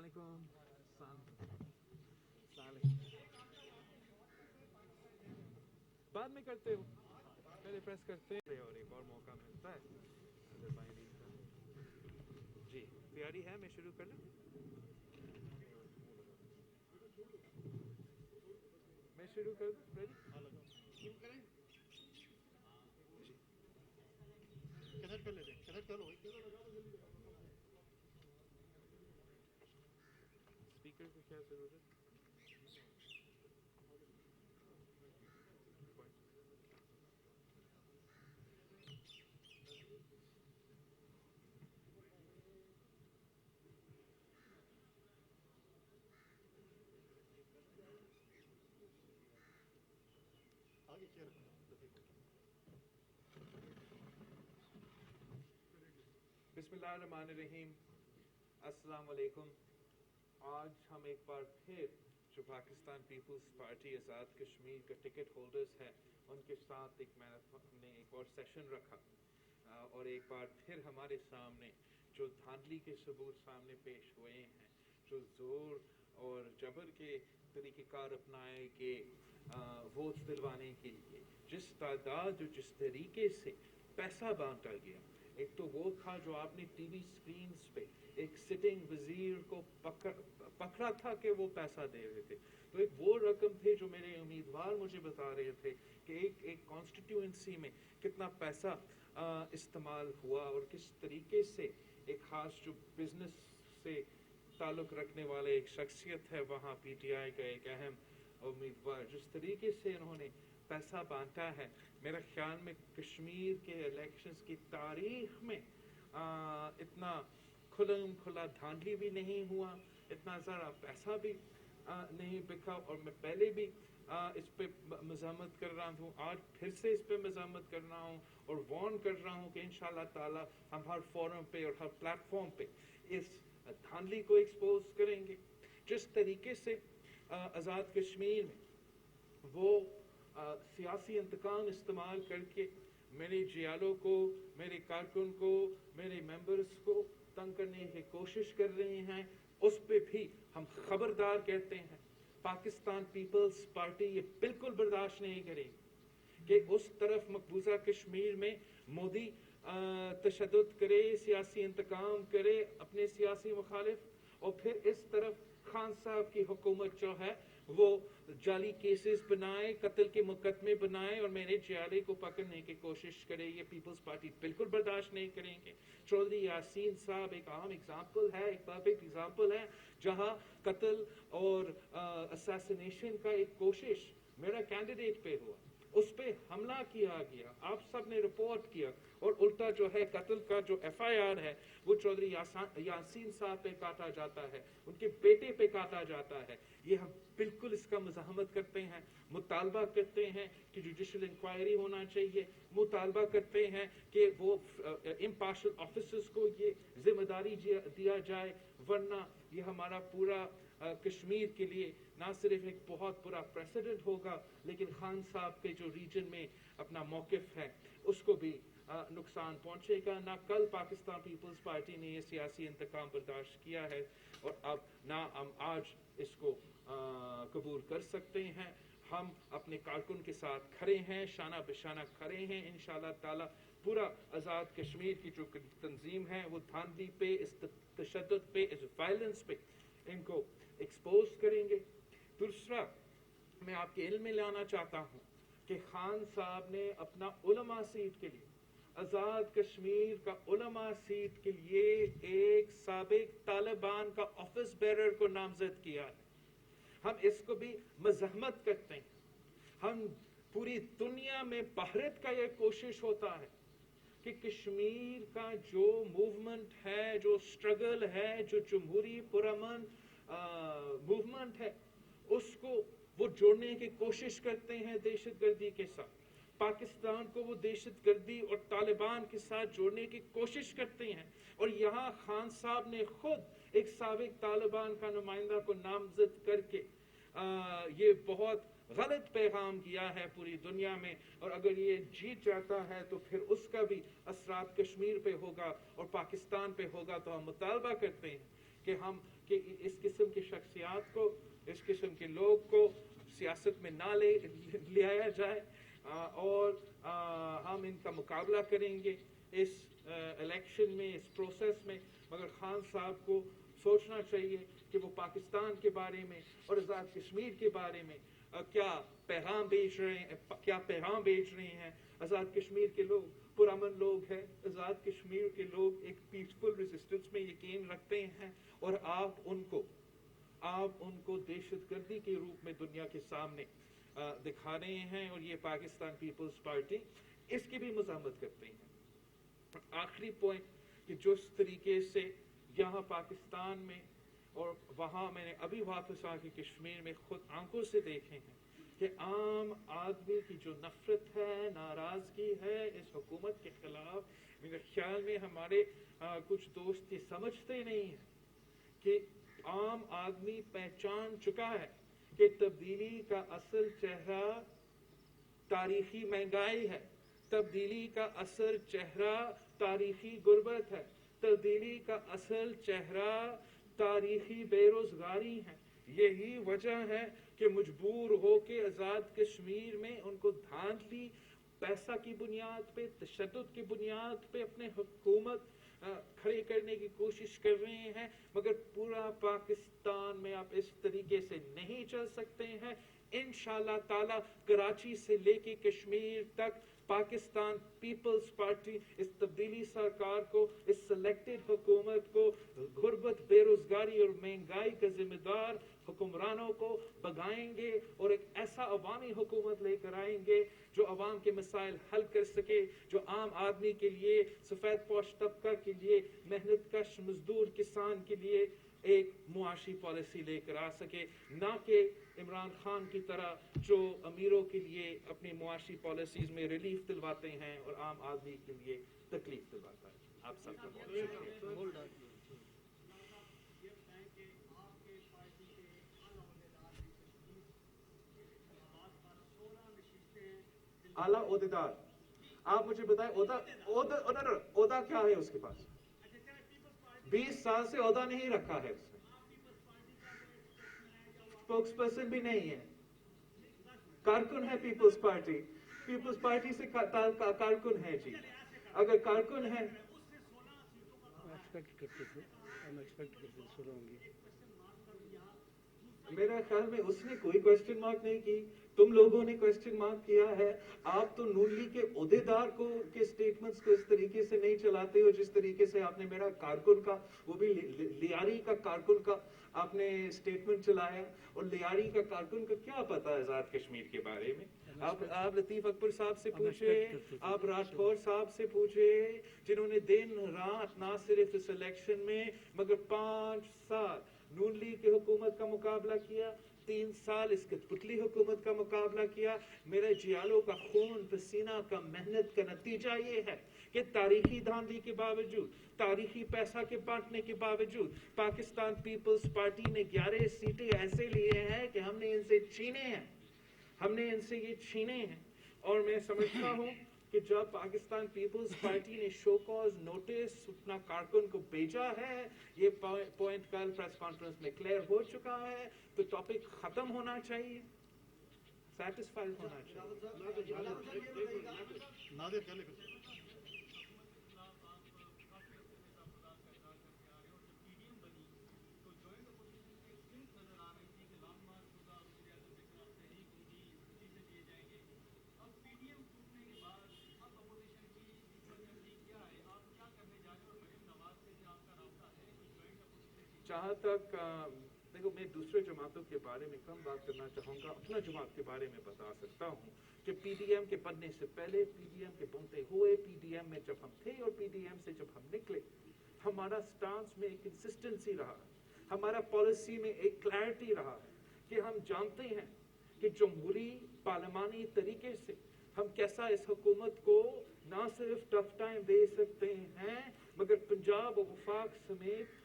Assalamualaikum. Saleh. बाद में करते हो, पहले प्रेस करते हैं और एक और मौका मिलता है अज़रबाईजान का। जी तैयारी है, मैं शुरू कर लूँ? मैं शुरू कर दूँ? रेडी? शुरू करें। जी कनेक्ट कर लेते हैं, कनेक्ट कर लो भाई। स्पीकर की क्या ज़रूरत है? आगे चेयर बिस्मिल्लाहिर्रहमानिर्रहीम। अस्सलाम वालेकुम। आज हम एक बार फिर जो पाकिस्तान पीपल्स पार्टी आज़ाद कश्मीर का टिकट होल्डर्स हैं उनके साथ एक हमने एक और सेशन रखा और एक बार फिर हमारे सामने जो धांधली के सबूत सामने पेश हुए हैं, जो ज़ोर और जबर के तरीक़ेकार अपनाए कि वोट दिलवाने के लिए जिस तादाद और जिस तरीके से पैसा बांटा गया, एक तो वो था जो आपने टीवी स्क्रीन्स पे एक सिटिंग वजीर को पकड़ा था कि वो पैसा दे रहे थे, तो एक वो रकम थे जो मेरे उम्मीदवार मुझे बता रहे थे कि एक कॉन्स्टिट्यूंसी में कितना पैसा इस्तेमाल हुआ और किस तरीके से एक ख़ास जो बिजनेस से ताल्लुक़ रखने वाले एक शख्सियत है वहाँ पीटीआई का एक अहम उम्मीदवार जिस तरीके से उन्होंने पैसा बांटा है, मेरा ख्याल में कश्मीर के इलेक्शंस की तारीख में इतना खुला धांधली भी नहीं हुआ, इतना ज़्यादा पैसा भी नहीं बिका। और मैं पहले भी इस पे मज़ामत कर रहा हूँ, आज फिर से इस पे मज़ामत कर रहा हूँ और वार्न कर रहा हूँ कि इंशाअल्लाह ताला हम हर फोरम पे और हर प्लेटफॉर्म पे इस धांधली को एक्सपोज करेंगे। जिस तरीके से आज़ाद कश्मीर में वो सियासी इंतकाम इस्तेमाल करके मेरे जियालों को, मेरे कारकुन को, मेरे मेंबर्स को तंग करने की कोशिश कर रहे हैं, उस पे भी हम खबरदार कहते हैं। पाकिस्तान पीपल्स पार्टी ये बिल्कुल बर्दाश्त नहीं करेगी कि उस तरफ मकबूजा कश्मीर में मोदी तशद्दुद करे, सियासी इंतकाम करे अपने सियासी मुखालिफ, और फिर इस तरफ खान साहब की हुकूमत जो है वो जाली केसेस बनाए, कत्ल के मुकदमे बनाए और मेरे जियाले को पकड़ने की कोशिश करे। ये पीपल्स पार्टी बिल्कुल बर्दाश्त नहीं करेंगे। चौधरी यासीन साहब एक आम एग्जाम्पल है, एक परफेक्ट एग्जाम्पल है जहां कत्ल और असैसिनेशन का एक कोशिश मेरा कैंडिडेट पे हुआ, उस पे हमला किया गया, आप सब ने रिपोर्ट किया, और उल्टा जो है कत्ल का जो FIR है वो चौधरी यासीन साहब पे काटा जाता है, उनके बेटे पे काटा जाता है। ये हम बिल्कुल इसका मज़ाहमत करते हैं, मुतालबा करते हैं कि जुडिशल इंक्वायरी होना चाहिए, मुतालबा करते हैं कि वो इम्पार्शल ऑफिसर्स को ये जिम्मेदारी दिया जाए, वरना ये हमारा पूरा कश्मीर के लिए ना सिर्फ एक बहुत बुरा प्रेसिडेंट होगा, लेकिन खान साहब के जो रीजन में अपना मौक़िफ़ है उसको भी नुकसान पहुंचेगा। ना कल पाकिस्तान पीपल्स पार्टी ने ये सियासी इंतकाम बर्दाश्त किया है और अब ना हम आज इसको कबूल कर सकते हैं। हम अपने कारकुन के साथ खड़े हैं, शाना बिशाना खड़े हैं। इंशाअल्लाह ताला पूरा आज़ाद कश्मीर की जो तंजीम है वो धांधली पे, इस तशद्दुद पे, इस वायलेंस पे इनको एक्सपोज करेंगे। दूसरा मैं आपके इल्म में लाना चाहता हूँ कि खान साहब ने अपना उलमा सीट के लिए, आज़ाद कश्मीर का उलमा सीट के लिए एक साबिक तालिबान का ऑफिस बेरर को नामजद किया है। हम इसको भी मज़ाहमत करते हैं। हम पूरी दुनिया में भारत का ये कोशिश होता है कि कश्मीर का जो मूवमेंट है, जो स्ट्रगल है, जो जमहूरी पुरअमन मूवमेंट है, उसको वो जोड़ने की कोशिश करते हैं दहशतगर्दी के साथ। पाकिस्तान को वो दहशतगर्दी और तालिबान के साथ जोड़ने की कोशिश करते हैं, और यहाँ खान साहब ने खुद एक साबिक तालिबान का नुमाइंदा को नामजद करके ये बहुत गलत पैगाम किया है पूरी दुनिया में। और अगर ये जीत जाता है तो फिर उसका भी असरात कश्मीर पे होगा और पाकिस्तान पे होगा। तो हम मुतालबा करते हैं کہ इस किस्म की शख्सियात को, इस किस्म के लोग को सियासत में ना ले आया जाए और हम इनका मुकाबला करेंगे इस इलेक्शन में, इस प्रोसेस में। मगर खान साहब को सोचना चाहिए कि वो पाकिस्तान के बारे में और आज़ाद कश्मीर के बारे में क्या पैगाम भेज रहे हैं। आज़ाद कश्मीर के लोग पुरअमन लोग हैं, आज़ाद कश्मीर के लोग एक पीसफुल रेजिस्टेंस में यकीन रखते हैं, और आप उनको दहशतगर्दी के रूप में दुनिया के सामने दिखा रहे हैं, और ये पाकिस्तान पीपल्स पार्टी इसकी भी मज़ामत करते हैं। आखिरी पॉइंट कि जिस तरीके से यहाँ पाकिस्तान में और वहाँ मैंने अभी वापस आके कश्मीर में खुद आंखों से देखे हैं कि आम आदमी की जो नफरत है, नाराजगी है इस हुकूमत के खिलाफ, मेरे ख्याल में हमारे कुछ दोस्त ये समझते नहीं हैं कि आम आदमी पहचान चुका है कि तब्दीली का असल चेहरा तारीखी महंगाई है, तब्दीली का असल चेहरा तारीखी गुर्बत है, तब्दीली का असल चेहरा तारीखी बेरोजगारी है। यही वजह है कि मजबूर हो के आज़ाद कश्मीर में उनको धांधली पैसा की बुनियाद पे, तशद्दुद की बुनियाद पे अपने हुकूमत खड़े करने की कोशिश कर रहे हैं। मगर पूरा पाकिस्तान में आप इस तरीके से नहीं चल सकते हैं। इंशाअल्लाह ताला कराची से लेके कश्मीर तक पाकिस्तान पीपल्स पार्टी इस तब्दीली सरकार को, इस सिलेक्टेड हुकूमत को, गुर्बत, बेरोजगारी और महंगाई का जिम्मेदार हुक्मरानों को भगाएंगे और एक ऐसा अवामी हुकूमत लेकर आएंगे जो अवाम के मसाइल हल कर सके, जो आम आदमी के लिए, सफ़ेद पोश तबका के लिए, मेहनत कश मजदूर किसान के लिए एक मुआशी पॉलिसी लेकर आ सके, ना कि इमरान खान की तरह जो अमीरों के लिए अपनी मुआशी पॉलिसीज में रिलीफ दिलवाते हैं और आम आदमी के लिए तकलीफ दिलवाता है। आप सबका बहुत शुक्रिया। आला ओहदेदार, आप मुझे बताएं ओहदा क्या है उसके पास? 20 साल से ओहदा नहीं रखा है उसने, स्पोक्स पर्सन भी नहीं है, कारकुन है पीपल्स पार्टी से कारकुन है जी। अगर कारकुन है, मेरा ख्याल में उसने कोई क्वेश्चन मार्क नहीं की, तुम लोगों ने क्वेश्चन मार्क किया है। आप तो नून लीग के ओहदेदार को के स्टेटमेंट्स को इस तरीके से नहीं चलाते हो जिस तरीके से आपने मेरा कारकुन का, वो भी लियारी का कारकुन का आपने स्टेटमेंट चलाया। और लियारी का कारकुन को क्या पता है आज़ाद कश्मीर के बारे में? आप लतीफ अकबर साहब से पूछे, आप राठौर साहब से पूछे, जिन्होंने दिन रात ना सिर्फ इस इलेक्शन में मगर 5 साल नून लीग की हुकूमत का मुकाबला किया, 3 साल इस कठपुतली हुकूमत का मुकाबला किया। मेरे जियालों का खून पसीना का मेहनत का नतीजा ये है कि तारीखी धांधली के बावजूद, तारीखी पैसा के बांटने के बावजूद पाकिस्तान पीपल्स पार्टी ने 11 सीटें ऐसे लिए हैं कि हमने इनसे ये छीने हैं। और मैं समझता हूँ कि जब पाकिस्तान पीपल्स पार्टी ने शो कॉज नोटिस अपना कारकुन को भेजा है, ये पॉइंट कल प्रेस कॉन्फ्रेंस में क्लियर हो चुका है, तो टॉपिक खत्म होना चाहिए, सैटिस्फाइड होना चाहिए। जहाँ तक देखो, मैं दूसरे जमातों के बारे में कम बात करना चाहूँगा, अपना जमात के बारे में बता सकता हूँ कि पीडीएम के बनने से पहले, पीडीएम के बनते हुए, पीडीएम में जब हम थे और पीडीएम से जब हम निकले, हमारा स्टांस में एक कंसिस्टेंसी रहा है, हमारा पॉलिसी में एक क्लैरिटी रहा है कि हम जानते हैं कि जमहूरी पार्लिमानी तरीके से हम कैसा इस हुकूमत को ना सिर्फ टफ टाइम दे सकते हैं मगर पंजाब और वफाक समेत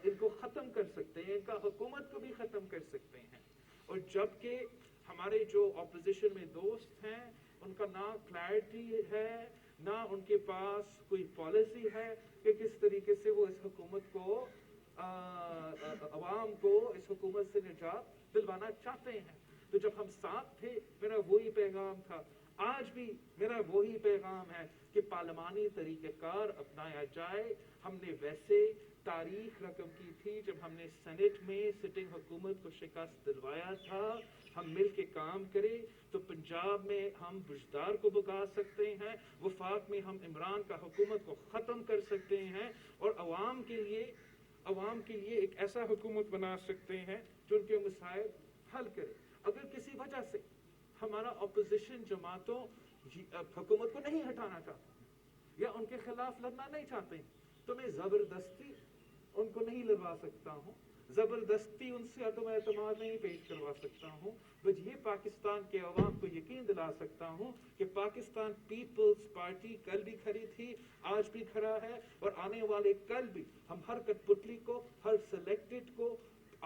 इनको खत्म कर सकते हैं, इनका हुकूमत को भी खत्म कर सकते हैं। और जबकि हमारे जो ऑपोजिशन में दोस्त हैं, उनका ना क्लैरिटी है, ना उनके पास कोई पॉलिसी है कि किस तरीके से वो इस हुकूमत को अवाम को इस हुकूमत से निजात दिलवाना चाहते हैं। तो जब हम साथ थे मेरा वही पैगाम था, आज भी मेरा वही पैगाम है कि पार्लिमानी तरीक़ेकार अपनाया जाए। हमने वैसे तारीख रकम की थी जब हमने सेनेट में सिटिंग हुकूमत को शिकस्त दिलवाया था। हम मिल के काम करें तो पंजाब में हम बुजदार को भगा सकते हैं, वफाक में हम इमरान का हुकूमत को ख़त्म कर सकते हैं और अवाम के लिए एक ऐसा हुकूमत बना सकते हैं जो उनके मसाइल हल करे। अगर किसी वजह से हमारा अपोजिशन जमातों हुकूमत को नहीं हटाना चाहता या उनके खिलाफ लड़ना नहीं चाहते तो मैं ज़बरदस्ती उनको नहीं लड़वा सकता हूँ, ज़बरदस्ती उनसे अदम एतमाद नहीं पेश करवा सकता हूँ। बस ये पाकिस्तान के अवाम को यकीन दिला सकता हूँ कि पाकिस्तान पीपल्स पार्टी कल भी खड़ी थी, आज भी खड़ा है और आने वाले कल भी हम हर कठपुतली को, हर सिलेक्टेड को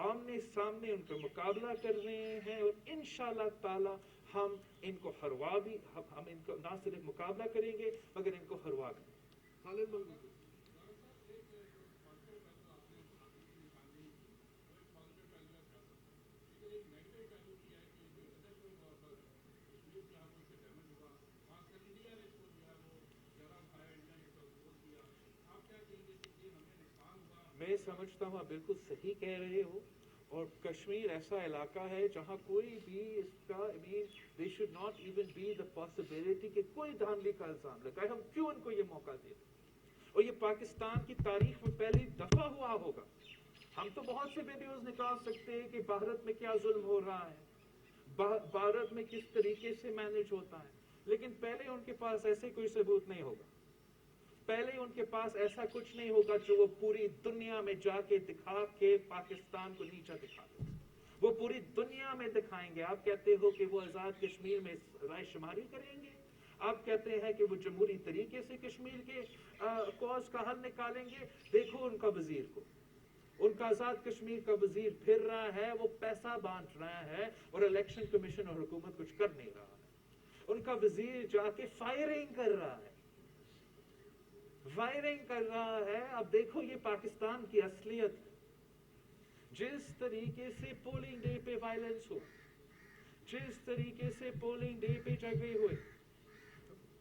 आमने सामने उनका मुकाबला कर रहे हैं और इंशाअल्लाह ताला हम इनको हरवा भी, हम इनको ना सिर्फ मुकाबला करेंगे मगर इनको हरवा भी। खालिद मौलवी मैं समझता हूँ आप बिल्कुल सही कह रहे हो और कश्मीर ऐसा इलाका है जहाँ कोई भी इसका they should not even be the possibility कि कोई धांधली का इल्जाम लगाए। हम क्यों उनको ये मौका दे और ये पाकिस्तान की तारीख में पहली दफा हुआ होगा। हम तो बहुत से वीडियोस निकाल सकते हैं कि भारत में क्या जुल्म हो रहा है, भारत में किस तरीके से मैनेज होता है, लेकिन पहले उनके पास ऐसे कोई सबूत नहीं होगा, पहले उनके पास ऐसा कुछ नहीं होगा जो वो पूरी दुनिया में जाके दिखा के पाकिस्तान को नीचा दिखा दे। वो पूरी दुनिया में दिखाएंगे। आप कहते हो कि वो आजाद कश्मीर में राय शुमारी करेंगे, आप कहते हैं कि वो जमहूरी तरीके से कश्मीर के कॉज का हल निकालेंगे। देखो उनका वजीर को, उनका आजाद कश्मीर का वजीर फिर रहा है, वो पैसा बांट रहा है और इलेक्शन कमीशन और हुकूमत कुछ कर नहीं रहा है। उनका वजीर जाके फायरिंग कर रहा है, फायरिंग कर रहा है। अब देखो ये पाकिस्तान की असलियत, जिस तरीके से पोलिंग डे पे वायलेंस हो, जिस तरीके से पोलिंग डे पे झगड़े हुए,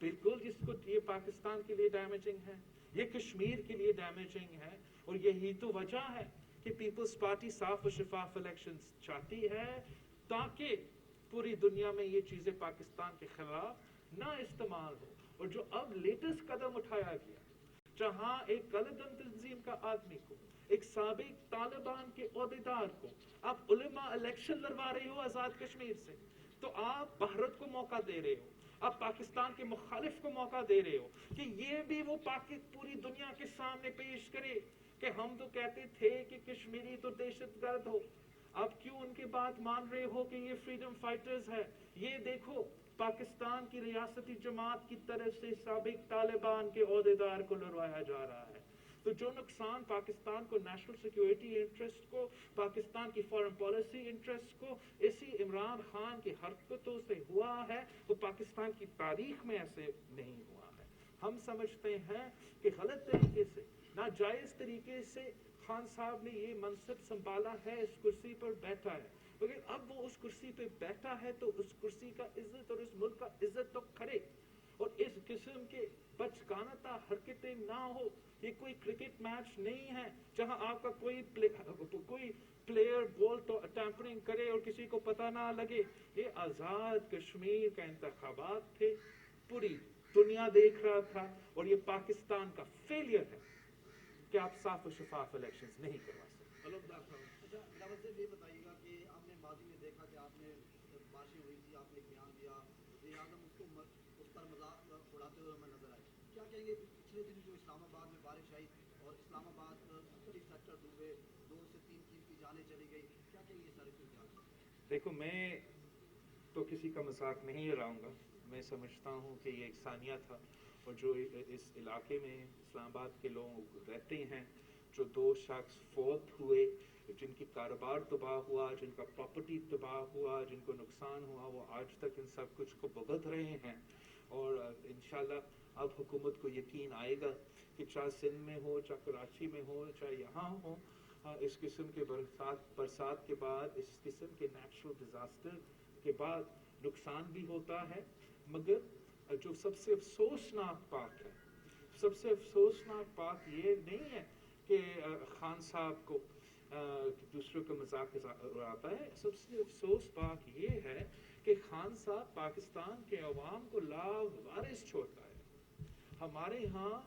बिल्कुल जिसको ये पाकिस्तान के लिए डैमेजिंग है, ये कश्मीर के लिए डैमेजिंग है। और यही तो वजह है कि पीपल्स पार्टी साफ और शफाफ इलेक्शंस चाहती है ताकि पूरी दुनिया में ये चीजें पाकिस्तान के खिलाफ ना इस्तेमाल हो। और जो अब लेटेस्ट कदम उठाया गया, जहां एक गलतम तंजीम का आदमी को, एक साबिक तालिबान के ओहदेदार को आप उलेमा इलेक्शन लड़वा रहे हो आजाद कश्मीर से, तो आप भारत को मौका दे रहे हो, आप पाकिस्तान के मुखालिफ को मौका दे रहे हो कि ये भी वो पूरी दुनिया के सामने पेश करे कि हम तो कहते थे कि कश्मीरी तो दहशतगर्द हो, आप क्यों उनकी बात मान रहे हो कि ये फ्रीडम फाइटर्स है। ये देखो पाकिस्तान की रियासती जमात की तरफ से साबिक तालिबान के ओहदेदार को लड़वाया जा रहा है। तो जो नुकसान पाकिस्तान को, नेशनल सिक्योरिटी इंटरेस्ट को, पाकिस्तान की फॉरेन पॉलिसी इंटरेस्ट को इसी इमरान खान की हरकतों से हुआ है, वो पाकिस्तान की तारीख में ऐसे नहीं हुआ है। हम समझते हैं कि गलत तरीके से, नाजायज तरीके से खान साहब ने ये मनसब संभाला है, इस कुर्सी पर बैठा है, मगर अब वो उस कुर्सी पे बैठा है तो उस कुर्सी का इज्जत और इस मुल्क का इज्जत तो करे और इस किस्म के बचकानता हरकतें ना हो। ये कोई क्रिकेट मैच नहीं है जहां आपका कोई प्लेयर बॉल तो टैंपरिंग करे और किसी को पता ना लगे। ये आजाद कश्मीर का इंतखाबात थे, पूरी दुनिया देख रहा था और ये पाकिस्तान का फेलियर है कि आप साफ और शफाफ इलेक्शंस नहीं करवा सकते। ये बताइएगा कि आपने माजी में देखा कि आपने बारिशें हुई थी, आपने एक बयान दिया, वज़ीर आज़म उसको उस पर मजाक उड़ाते हुए हमें नजर आए। क्या कहेंगे पिछले दिन जो इस्लामाबाद में बारिश आई और इस्लामाबाद कई सेक्टर डूबे, 2 से 3 की जानें चली गई, क्या कहेंगे सारी सूरत? देखो मैं तो किसी का मजाक नहीं उड़ाऊंगा, मैं समझता हूँ कि ये एक सानिया था और जो इस इलाके में इस्लामाबाद के लोग रहते हैं, जो 2 शख्स फौत हुए, जिनकी कारोबार तबाह हुआ, जिनका प्रॉपर्टी तबाह हुआ, जिनको नुकसान हुआ, वो आज तक इन सब कुछ को भुगत रहे हैं। और इंशाल्लाह अब हुकूमत को यकीन आएगा कि चाहे सिंध में हो, चाहे कराची में हो, चाहे यहाँ हो, اس قسم کے برسات کے بعد، اس قسم کے نیچرل ڈیزاسٹر کے بعد نقصان بھی ہوتا ہے، مگر جو سب سے افسوسناک بات ہے، سب سے افسوسناک بات یہ نہیں ہے کہ خان صاحب کو دوسروں کا مذاق اڑاتا ہے، سب سے افسوس بات یہ ہے کہ خان صاحب پاکستان کے عوام کو لاوارث چھوڑتا ہے۔ ہمارے ہاں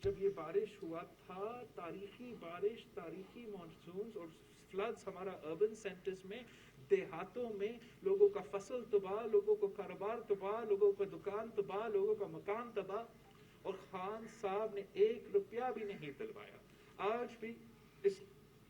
جب یہ بارش ہوا تھا، تاریخی بارش، تاریخی مانسونز اور فلڈز ہمارا اربن سینٹرز میں، دیہاتوں میں لوگوں کا فصل تباہ، لوگوں کو کاروبار تباہ، لوگوں کا دکان تباہ، لوگوں کا مکان تباہ، اور خان صاحب نے 1 روپیہ بھی نہیں دلوایا۔ آج بھی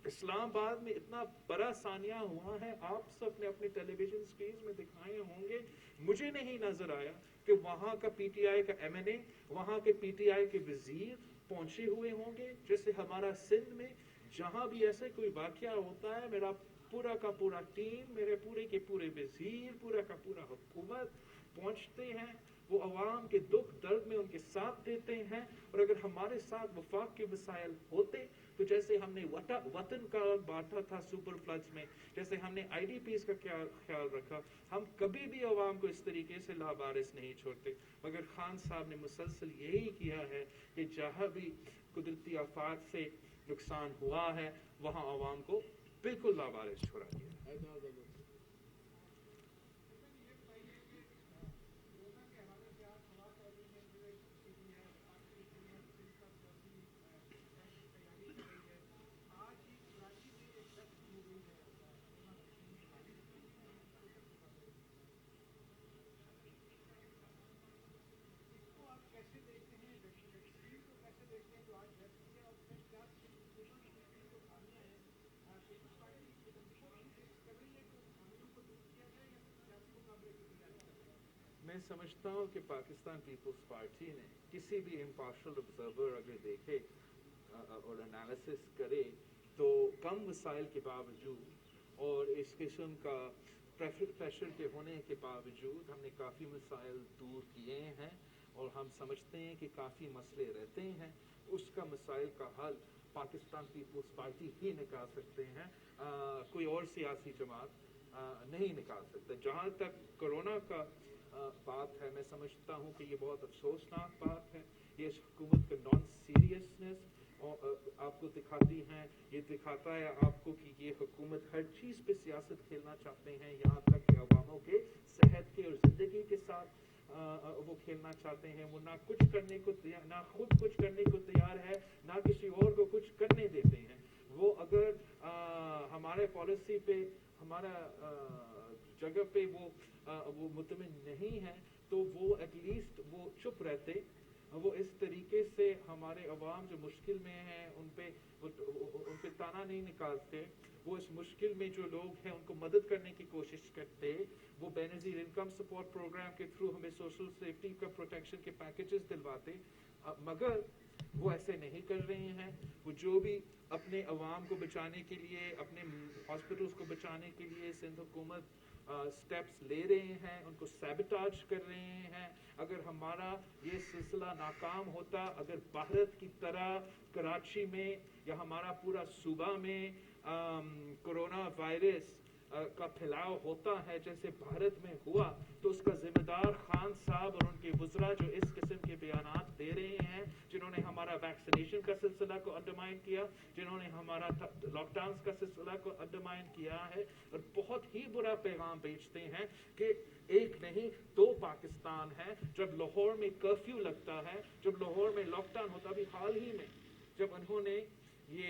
اسلام آباد میں اتنا بڑا سانیہ ہوا ہے، آپ سب نے اپنے ٹیلی ویژن اسکرینز میں دکھائے ہوں گے، مجھے نہیں نظر آیا کہ وہاں کا پی ٹی آئی کا ایم این اے، وہاں کے پی ٹی آئی کے وزیر پہنچے ہوئے ہوں گے۔ جیسے ہمارا سندھ میں جہاں بھی ایسے کوئی واقعہ ہوتا ہے، میرا پورا کا پورا ٹیم، میرے پورے کے پورے وزیر، پورا کا پورا حکومت پہنچتے ہیں، وہ عوام کے دکھ درد میں ان کے ساتھ دیتے ہیں۔ اور اگر ہمارے ساتھ وفاق کے مسائل ہوتے تو جیسے ہم نے وطن کا بانٹا تھا سپر فلڈز میں، جیسے ہم نے آئی ڈی پیز کا خیال رکھا، ہم کبھی بھی عوام کو اس طریقے سے لاوارث نہیں چھوڑتے۔ مگر خان صاحب نے مسلسل یہی کیا ہے کہ جہاں بھی قدرتی آفات سے نقصان ہوا ہے، وہاں عوام کو بالکل لاوارث چھوڑا دیا۔ میں سمجھتا ہوں کہ پاکستان پیپلز پارٹی نے کسی بھی امپارشل آبزرور اگر دیکھے اور انالیسس کرے تو کم وسائل کے باوجود اور اس قسم کا پریشر کے ہونے کے باوجود ہم نے کافی مسائل دور کیے ہیں، اور ہم سمجھتے ہیں کہ کافی مسئلے رہتے ہیں، اس کا مسائل کا حل پاکستان پیپلز پارٹی ہی نکال سکتے ہیں، کوئی اور سیاسی جماعت نہیں نکال سکتا۔ جہاں تک کرونا کا بات ہے، میں سمجھتا ہوں کہ یہ بہت افسوسناک بات ہے، یہ اس حکومت کا نان سیریسنس آپ کو دکھاتی ہیں، یہ دکھاتا ہے آپ کو کہ یہ حکومت ہر چیز پہ سیاست کھیلنا چاہتے ہیں، یہاں تک کہ عواموں کے صحت کے اور زندگی کے ساتھ وہ کھیلنا چاہتے ہیں۔ وہ نہ کچھ کرنے کو نہ خود کچھ کرنے کو تیار ہے، نہ کسی اور کو کچھ کرنے دیتے ہیں۔ وہ اگر ہمارے پالیسی پہ، ہمارا جگہ پہ وہ مطمئن نہیں ہے تو وہ ایٹ لیسٹ وہ چپ رہتے، وہ اس طریقے سے ہمارے عوام جو مشکل میں ہیں ان پہ تانا نہیں نکالتے، وہ اس مشکل میں جو لوگ ہیں ان کو مدد کرنے کی کوشش کرتے، وہ بے نظیر انکم سپورٹ پروگرام کے تھرو ہمیں سوشل سیفٹی کا پروٹیکشن کے پیکیجز دلواتے، مگر وہ ایسے نہیں کر رہے ہیں۔ وہ جو بھی اپنے عوام کو بچانے کے لیے، اپنے ہاسپٹلز کو بچانے کے لیے سندھ حکومت سٹیپس لے رہے ہیں، ان کو سیبٹاج کر رہے ہیں۔ اگر ہمارا یہ سلسلہ ناکام ہوتا، اگر بھارت کی طرح کراچی میں یا ہمارا پورا صوبہ میں کرونا وائرس کا پھیلاؤ ہوتا ہے جیسے بھارت میں ہوا، تو اس کا ذمہ دار خان صاحب اور ان کے وزراء جو اس قسم کے بیانات دے رہے ہیں، جنہوں نے ہمارا ویکسینیشن کا سلسلہ کو انڈرمائن کیا، جنہوں نے ہمارا لاک ڈاؤن کا سلسلہ کو انڈرمائن کیا ہے، اور بہت ہی برا پیغام بھیجتے ہیں کہ ایک نہیں دو پاکستان ہے۔ جب لاہور میں کرفیو لگتا ہے، جب لاہور میں لاک ڈاؤن ہوتا، ابھی حال ہی میں جب انہوں نے یہ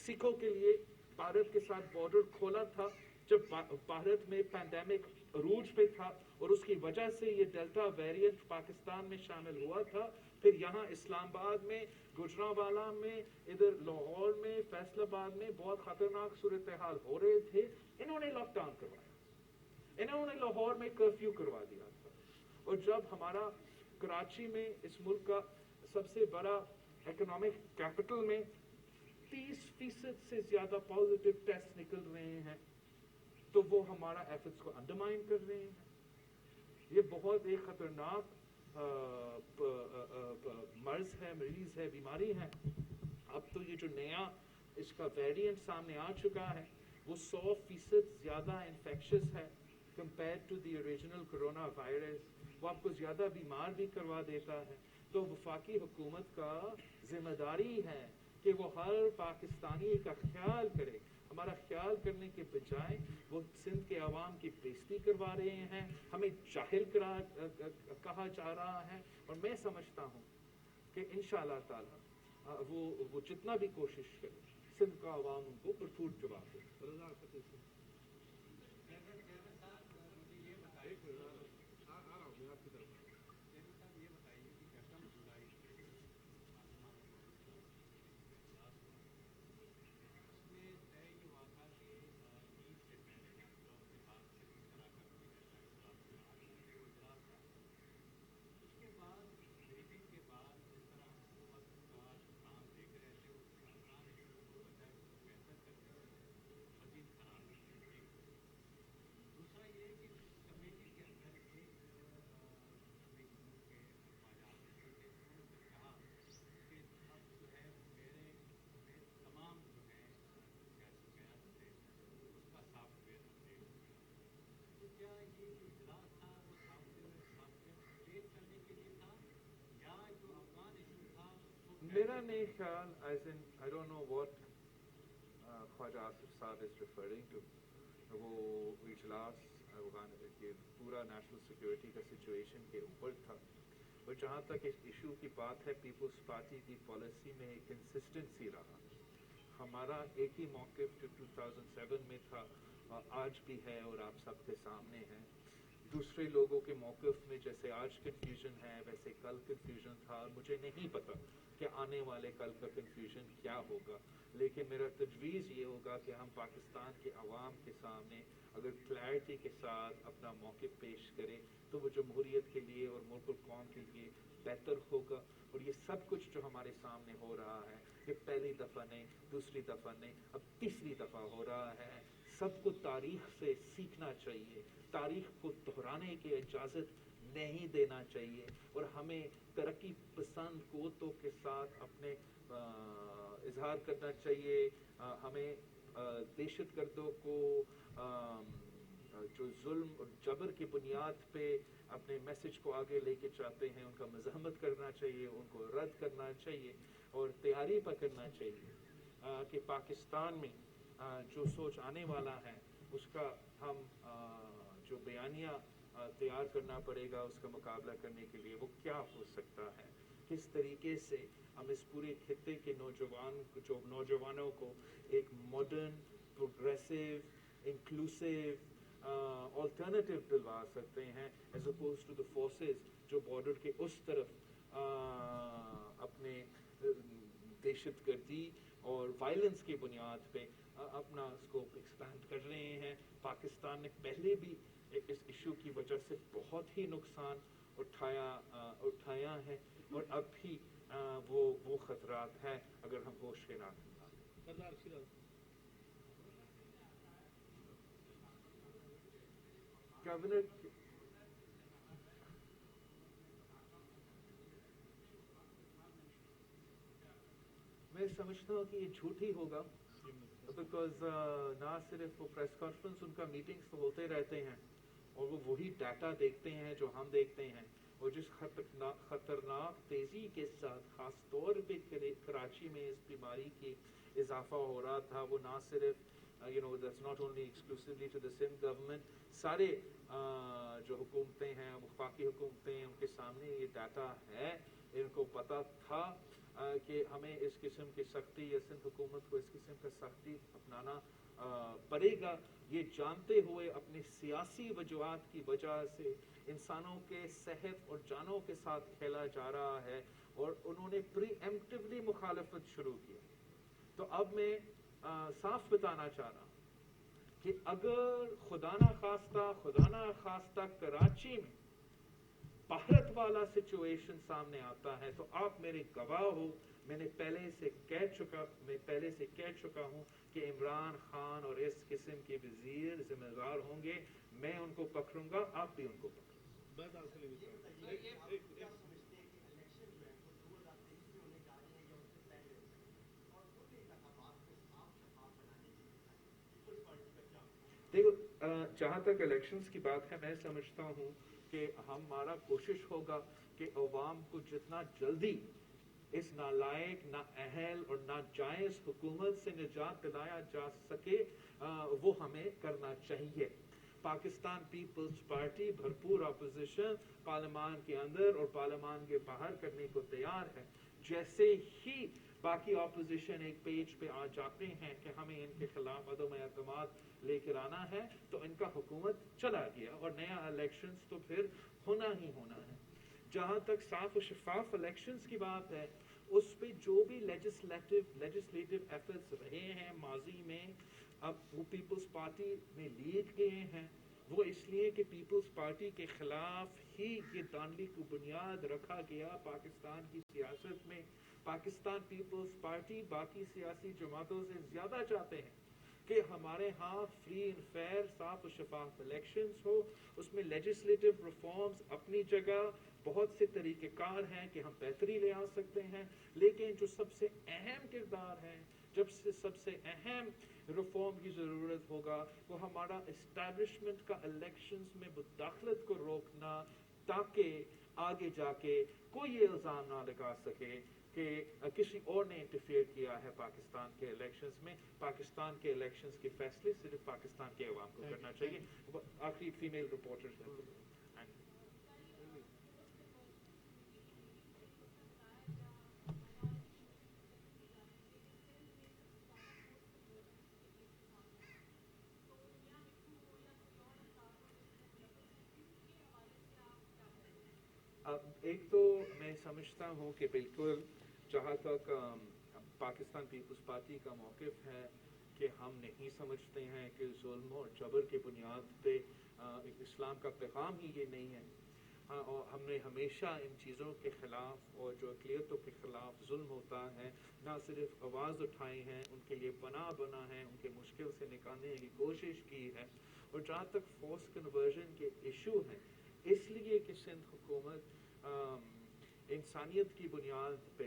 سکھوں کے لیے بھارت کے ساتھ بارڈر کھولا تھا، جب بھارت میں پینڈیمک عروج پہ تھا اور اس کی وجہ سے یہ ڈیلٹا ویریئنٹ پاکستان میں شامل ہوا تھا، پھر یہاں اسلام آباد میں، گجرانوالہ میں، ادھر لاہور میں، فیصل آباد میں بہت خطرناک صورتحال ہو رہے تھے، انہوں نے لاک ڈاؤن کروایا، انہوں نے لاہور میں کرفیو کروا دیا تھا۔ اور جب ہمارا کراچی میں، اس ملک کا سب سے بڑا اکنامک کیپٹل میں 30% سے زیادہ پازیٹیو ٹیسٹ نکل رہے ہیں، تو وہ ہمارا ایفرٹس کو انڈرمائن کر رہے ہیں۔ یہ بہت ایک خطرناک مرض ہے، مریض ہے، بیماری ہے۔ اب تو یہ جو نیا इसका वेरिएंट सामने आ चुका है, वो 100% ज़्यादा इन्फेक्शस है compare to the original corona virus, वो आपको ज़्यादा बीमार भी करवा देता है। तो वफाकी हुकूमत का जिम्मेदारी है कि वो हर पाकिस्तानी का ख्याल करे। हमारा ख्याल करने के बजाय वो सिंध के अवाम की बेइज्जती करवा रहे हैं, हमें जाहिल कहा जा रहा है। और मैं समझता हूँ कि इंशाअल्लाह ताला वो जितना भी कोशिश करे, सिंध का अवाम उनको भरपूर जवाब दे। मेरा नहीं ख्याल, as in I don't know what Khwaja Asif साहब is referring to, वो इजलास ये पूरा नेशनल सिक्योरिटी का सिचुएशन के ऊपर था। और जहाँ तक इस इशू की बात है, पीपल्स पार्टी की पॉलिसी में एक कंसिस्टेंसी रहा। हमारा एक ही मौक़िफ़ जो 2007 में था आज भी है और आप सबके सामने है। दूसरे लोगों के मौक़िफ़ में जैसे आज कन्फ्यूजन है, वैसे कल कन्फ्यूजन था। मुझे नहीं पता कि आने वाले कल का कन्फ्यूजन क्या होगा, लेकिन मेरा तजवीज़ ये होगा कि हम पाकिस्तान के अवाम के सामने अगर क्लैरिटी के साथ अपना मौक़िफ़ पेश करें तो वो जमहूरियत के लिए और मुल्क और कौम के लिए बेहतर होगा। और ये सब कुछ जो हमारे सामने हो रहा है, ये पहली दफ़ा नहीं, दूसरी दफ़ा नहीं, अब तीसरी दफ़ा हो रहा है। सबको तारीख़ से सीखना चाहिए, तारीख़ को दोहराने की इजाज़त नहीं देना चाहिए। और हमें तरक्की पसंद क़ुव्वतों के साथ अपने इजहार करना चाहिए। हमें दहशतगर्दों को जो जुल्म और जबर की बुनियाद पे अपने मैसेज को आगे लेके जाते हैं, उनका मज़म्मत करना चाहिए, उनको रद्द करना चाहिए और तैयारी पर करना चाहिए कि पाकिस्तान में जो सोच आने वाला है उसका हम जो बयानिया तैयार करना पड़ेगा उसका मुकाबला करने के लिए, वो क्या हो सकता है, किस तरीके से हम इस पूरे खित्ते के नौजवानों को एक मॉडर्न, प्रोग्रेसिव, इंक्लूसिव अल्टरनेटिव दिलवा सकते हैं, as opposed to the forces जो बॉर्डर के उस तरफ अपने दहशतगर्दी और वायलेंस की बुनियाद पे अपना स्कोप एक्सपैंड कर रहे हैं। पाकिस्तान ने पहले भी इस इशू की वजह से बहुत ही नुकसान उठाया है और अब भी वो खतरात हैं अगर हम होश के ना कैबिनेट। मैं समझता हूँ कि ये झूठ ही होगा, बिकॉज ना सिर्फ वो प्रेस कॉन्फ्रेंस, उनका मीटिंग्स तो होते रहते हैं और वो वही डाटा देखते हैं जो हम देखते हैं। और जिस खतरनाक तेज़ी के साथ ख़ास तौर पे कराची में इस बीमारी की इजाफा हो रहा था, वो ना सिर्फ that's not only exclusively to the Sindh government, सारे जो हुकूमतें हैं, वफाकी हुकूमतें, उनके सामने ये डाटा है। इनको पता था कि हमें इस किस्म की सख्ती या सिंध हुकूमत को इस किस्म का सख्ती अपनाना पड़ेगा। ये जानते हुए अपनी सियासी वजूहात की वजह से इंसानों के सेहत और जानों के साथ खेला जा रहा है और उन्होंने प्रीएम्प्टिवली मुखालफत शुरू की। तो अब मैं साफ बताना चाह रहा हूँ कि अगर खुदा ना खास्ता कराची में भारत वाला सिचुएशन सामने आता है तो आप मेरे गवाह हो। मैं पहले से कह चुका हूं कि इमरान खान और इस किस्म के वजीर जिम्मेदार होंगे। मैं उनको पकड़ूंगा, आप भी उनको जहाँ तक इलेक्शंस की बात है, मैं समझता हूँ कि हमारा कोशिश होगा कि अवाम को जितना जल्दी इस नालायक, नाअहल और नाजायज हुकूमत से निजात दिलाया जा सके वो हमें करना चाहिए। पाकिस्तान पीपल्स पार्टी भरपूर अपोजिशन पार्लियामान के अंदर और पार्लियामान के बाहर करने को तैयार है। जैसे ही बाकी अपोजिशन एक पेज पे आ जाते हैं कि हमें इनके खिलाफ अदम एतमाद लेकर आना है, तो इनका हुकूमत चला गया और नया इलेक्शंस तो फिर होना ही होना है। जहाँ तक साफ और शफाफ इलेक्शंस की बात है, उस पे जो भी लेजिस्लेटिव एफर्ट्स रहे हैं माजी में, अब वो पीपल्स पार्टी में लीड गए हैं, वो इसलिए कि पीपल्स पार्टी के खिलाफ ही ये दानवी को बुनियाद रखा गया पाकिस्तान की सियासत में। पाकिस्तान पीपल्स पार्टी बाकी सियासी जमातों से ज़्यादा चाहते हैं कि हमारे यहाँ फ्री एंड फेयर, साफ और शफाफ इलेक्शंस हो, उसमें लेजिस्लेटिव रिफॉर्म्स अपनी जगह, बहुत से तरीक़ेकार हैं कि हम बेहतरी ले आ सकते हैं, लेकिन जो सबसे अहम किरदार है, जब से सबसे अहम रिफॉर्म की ज़रूरत होगा, वो हमारा इस्टेब्लिशमेंट का इलेक्शंस में मुदाखलत को रोकना, ताकि आगे जाके कोई ये इल्ज़ाम ना लगा सके कि किसी और ने इंटरफेयर किया है पाकिस्तान के इलेक्शंस में। पाकिस्तान के इलेक्शंस के फैसले सिर्फ पाकिस्तान के अवाम को करना चाहिए। आखिरी फीमेल रिपोर्टर्स हैं। एक तो मैं समझता हूँ कि बिल्कुल जहाँ तक पाकिस्तान पीपल्स पार्टी का मौक़िफ़ है कि हम नहीं समझते हैं कि जुल्म और जबर की बुनियाद पे इस्लाम का पैगाम ही ये नहीं है। हाँ, और हमने हमेशा इन चीज़ों के ख़िलाफ़ और जो अक़लियतों के ख़िलाफ़ जुल्म होता है, ना सिर्फ आवाज़ उठाई है, उनके लिए पनाह बना है, उनके मुश्किल से निकालने की कोशिश की है। और जहाँ तक फोर्स कन्वर्जन के इशू हैं, इसलिए कि सिंध हुकूमत इंसानियत की बुनियाद पे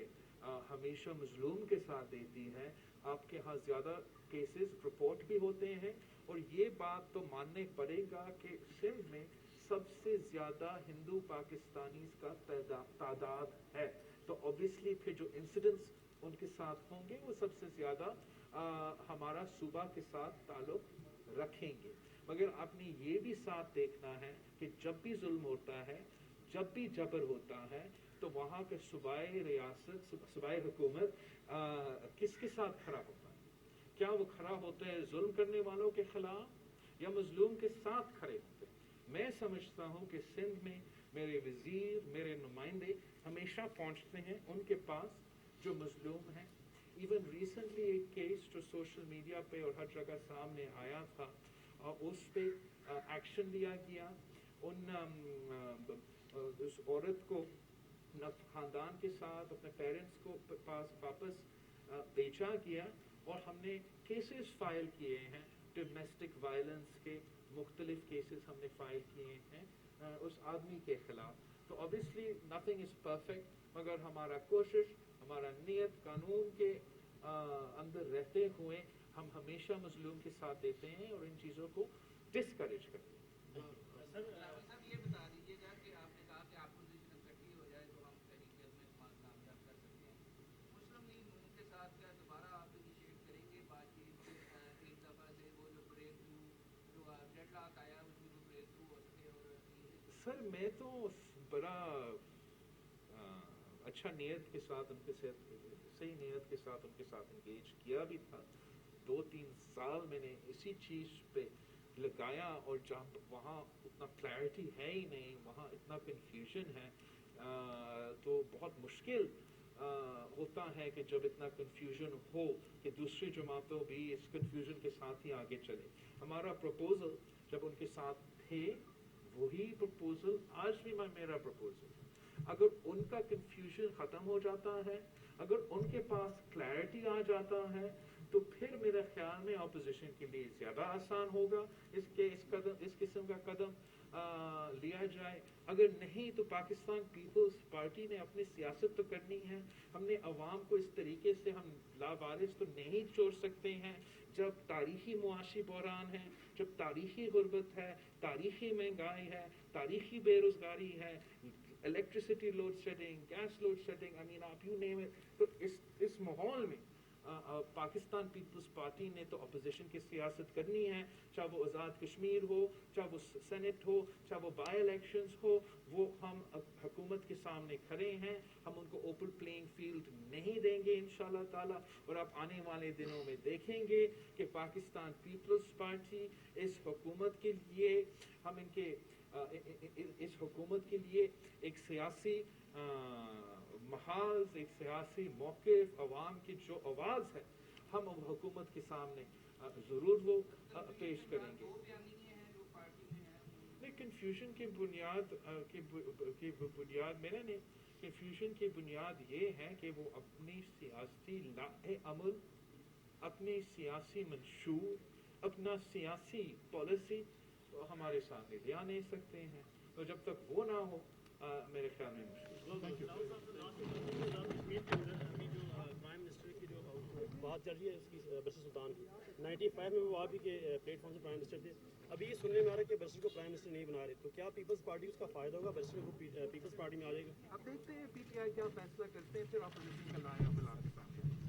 हमेशा मज़लूम के साथ देती है। आपके यहाँ ज़्यादा केसेस रिपोर्ट भी होते हैं, और ये बात तो मानने पड़ेगा कि सिंध में सबसे ज़्यादा हिंदू पाकिस्तानीज़ का तादाद है, तो ऑब्वियसली फिर जो इंसिडेंट्स उनके साथ होंगे वो सबसे ज़्यादा हमारा सूबा के साथ ताल्लुक़ रखेंगे। मगर आपने ये भी साथ देखना है कि जब भी जुल्म होता है, जब भी जबर होता है, तो वहाँ के सूबाई रियासत, सूबाई हुकूमत किसके साथ खड़ा होता है? क्या वो खड़ा होता है जुल्म करने वालों के खिलाफ या मजलूम के साथ खड़े होते हैं? मैं समझता हूँ कि सिंध में मेरे वज़ीर, मेरे नुमाइंदे हमेशा पहुँचते हैं उनके पास जो मजलूम हैं। इवन रिसेंटली एक केस जो सोशल मीडिया पे और हर जगह सामने आया था, उस पे एक्शन लिया गया। उस औरत को अपना ख़ानदान के साथ अपने पेरेंट्स को पास वापस भेजा गया, और हमने केसेस फाइल किए हैं डोमेस्टिक वायलेंस के, मुख्तलिफ केसेस हमने फाइल किए हैं उस आदमी के ख़िलाफ़। तो ऑब्वियसली नथिंग इज़ परफेक्ट, मगर हमारा कोशिश, हमारा नियत कानून के अंदर रहते हुए हम हमेशा मजलूम के साथ देते हैं और इन चीज़ों को डिस्करेज करते हैं। सर ये बता दीजिएगा कि आपने कहा कि अपोजिशन इकट्ठी हो जाए तो हम तहरीक अज़म कामयाब कर सकते हैं। मुस्लिम लीग नून के साथ क्या दोबारा आप इनिशिएट करेंगे बातचीत? एक दफ़ा से वो जो ब्रेक थ्रू, जो डेडलॉक आया, उसमें जो ब्रेक थ्रू हो सके। और सर मैं तो बड़ा अच्छा नियत के साथ उनके साथ, सही नियत के साथ उनके साथ इंगेज किया भी था। 2-3 साल मैंने इसी चीज़ पे लगाया, और जहाँ वहाँ उतना क्लैरिटी है ही नहीं, वहाँ इतना कन्फ्यूजन है, तो बहुत मुश्किल होता है कि जब इतना कन्फ्यूजन हो कि दूसरी जमातों भी इस कन्फ्यूजन के साथ ही आगे चले। हमारा प्रपोज़ल जब उनके साथ थे, वही प्रपोज़ल आज भी मेरा प्रपोज़ल है। अगर उनका कन्फ्यूजन ख़त्म हो जाता है, अगर उनके पास क्लैरिटी आ जाता है, تو پھر میرے خیال میں اپوزیشن کے لیے زیادہ آسان ہوگا اس قسم کا قدم لیا جائے. اگر نہیں تو پاکستان پیپلز پارٹی نے اپنی سیاست تو کرنی ہے. ہم نے عوام کو اس طریقے سے ہم لاوارث تو نہیں چھوڑ سکتے ہیں جب تاریخی معاشی بحران ہے, جب تاریخی غربت ہے, تاریخی مہنگائی ہے, تاریخی بے روزگاری ہے, electricity load shedding, gas load shedding, آپ یو نیم اٹ. تو اس ماحول میں پاکستان پیپلز پارٹی نے تو اپوزیشن کی سیاست کرنی ہے, چاہے وہ آزاد کشمیر ہو, چاہے وہ سینٹ ہو, چاہے وہ بائی الیکشنز ہو. وہ ہم حکومت کے سامنے کھڑے ہیں, ہم ان کو اوپن پلینگ فیلڈ نہیں دیں گے انشاءاللہ تعالی. اور آپ آنے والے دنوں میں دیکھیں گے کہ پاکستان پیپلز پارٹی اس حکومت کے لیے ہم اس حکومت کے لیے ایک سیاسی محاذ, ایک سیاسی موقف, عوام کی جو آواز ہے, ہم حکومت کے سامنے ضرور وہ پیش کریں گے. کنفیوژن کی بنیاد میرا نہیں, کنفیوژن کی بنیاد یہ ہے کہ وہ اپنی سیاسی لائحہ عمل, اپنی سیاسی منشور, اپنا سیاسی پالیسی ہمارے سامنے لے آ نہیں سکتے ہیں. تو جب تک وہ نہ ہو میرے خیال میں کشمیر کے اندر ابھی جو پرائم منسٹر کی جو بات چل رہی ہے اس کی برسر سلطان کی 95 میں وہ آپ ہی کے پلیٹ فارم سے پرائم منسٹر تھے. ابھی یہ سننے میں آ رہا ہے کہ برسر کو پرائم منسٹر نہیں بنا رہے, تو کیا پیپلز پارٹی اس کا فائدہ ہوگا, برسر کو پیپلز پارٹی میں آ جائے گا؟ اب دیکھتے ہیں پی ٹی آئی کیا فیصلہ کرتے ہیں, پھر اپوزیشن کا لائحہ بلا کے سامنے.